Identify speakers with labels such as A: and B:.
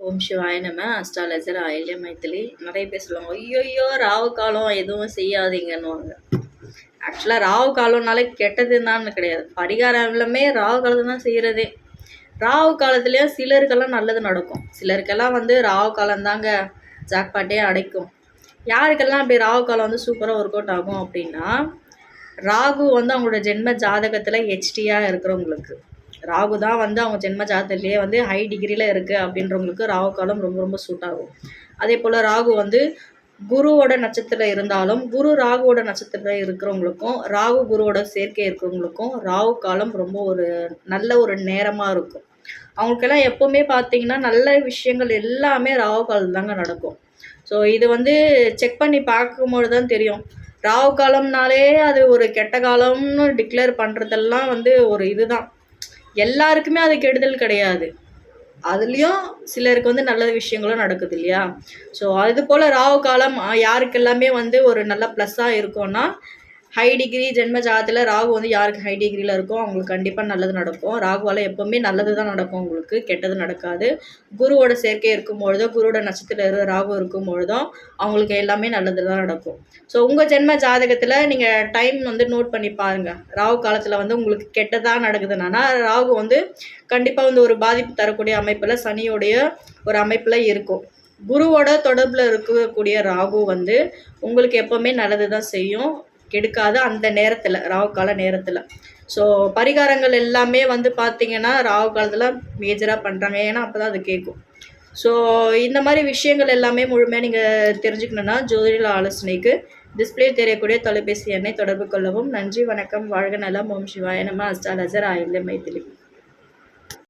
A: ஓம் சிவாய நம. அஸ்ட்ராலஜர் ஆயில்ய மைத்திலி. நிறைய பேர் சொல்லுவாங்க, ஐயோ ராவு காலம் எதுவும் செய்யாதீங்கன்னுவாங்க. ஆக்சுவலாக ராவு காலம்னாலே கெட்டதுன்னு கிடையாது. பரிகாரம் எல்லாமே ராவு காலத்தை தான் செய்கிறதே. ராவு காலத்துலேயும் சிலருக்கெல்லாம் நல்லது நடக்கும். சிலருக்கெல்லாம் ராவு காலம் தாங்க ஜாக்பாட்டே அடைக்கும். யாருக்கெல்லாம் அப்படி ராகு காலம் சூப்பராக ஒர்க் அவுட் ஆகும் அப்படின்னா, ராகு அவங்களோட ஜென்ம ஜாதகத்தில் ஹெச்டியாக இருக்கிறவங்களுக்கு, ராகு தான் அவங்க ஜென்ம ஜாதகத்திலேயே ஹை டிகிரியில் இருக்குது அப்படின்றவங்களுக்கு ராகு காலம் ரொம்ப ரொம்ப சூட் ஆகும். அதே போல் ராகு குருவோட நட்சத்திரம் இருந்தாலும், குரு ராகுவோட நட்சத்திரத்தில் இருக்கிறவங்களுக்கும், ராகு குருவோட சேர்க்கை இருக்கிறவங்களுக்கும் ராகு காலம் ரொம்ப ஒரு நல்ல ஒரு நேரமாக இருக்கும். அவங்களுக்கெல்லாம் எப்போவுமே பார்த்தீங்கன்னா நல்ல விஷயங்கள் எல்லாமே ராகு காலம் தாங்க நடக்கும். ஸோ இது செக் பண்ணி பார்க்கும்போது தான் தெரியும். ராகு காலம்னாலே அது ஒரு கெட்ட காலம்னு டிக்ளேர் பண்ணுறதெல்லாம் ஒரு இதுதான். எல்லாருக்குமே அது கெடுதல் கிடையாது. அதுலேயும் சிலருக்கு நல்ல விஷயங்களும் நடக்குது இல்லையா? ஸோ அது போல் ராகு காலம் யாருக்கெல்லாமே ஒரு நல்ல ப்ளஸ்ஸாக இருக்கும்னா, ஹை டிகிரி ஜென்ம ஜாதத்தில் ராகு யாருக்கு ஹை டிகிரியில் இருக்கோ அவங்களுக்கு கண்டிப்பாக நல்லது நடக்கும். ராகுவால் எப்போவுமே நல்லது தான் நடக்கும், உங்களுக்கு கெட்டது நடக்காது. குருவோட சேர்க்கை இருக்கும்பொழுதோ, குருவோட நட்சத்திரத்தில் ராகு இருக்கும்பொழுதும் அவங்களுக்கு எல்லாமே நல்லது தான் நடக்கும். ஸோ உங்கள் ஜென்ம ஜாதகத்தில் நீங்கள் டைம் நோட் பண்ணி பாருங்கள். ராகு காலத்தில் உங்களுக்கு கெட்டதாக நடக்குதுன்னா, ராகு கண்டிப்பாக ஒரு பாதிப்பு தரக்கூடிய அமைப்பில் சனியோடைய ஒரு அமைப்பில் இருக்கும். குருவோட தொடர்பில் இருக்கக்கூடிய ராகு உங்களுக்கு எப்போவுமே நல்லது தான் செய்யும், கெடுக்காது அந்த நேரத்தில், ராகு கால நேரத்தில். ஸோ பரிகாரங்கள் எல்லாமே பார்த்திங்கன்னா ராகு காலத்தில் மேஜராக பண்ணுறாங்க. ஏன்னா அப்போ தான் அது கேட்கும். ஸோ இந்த மாதிரி விஷயங்கள் எல்லாமே முழுமையாக நீங்கள் தெரிஞ்சுக்கணுன்னா ஜோதிட ஆலோசனைக்கு டிஸ்பிளே தெரியக்கூடிய தொலைபேசி எண்ணை தொடர்பு கொள்ளவும். நன்றி, வணக்கம், வாழ்க நலம். ஓம் சிவாய நம. அஸ்ட்ராலஜர் ஆயில்ய மைத்திலி.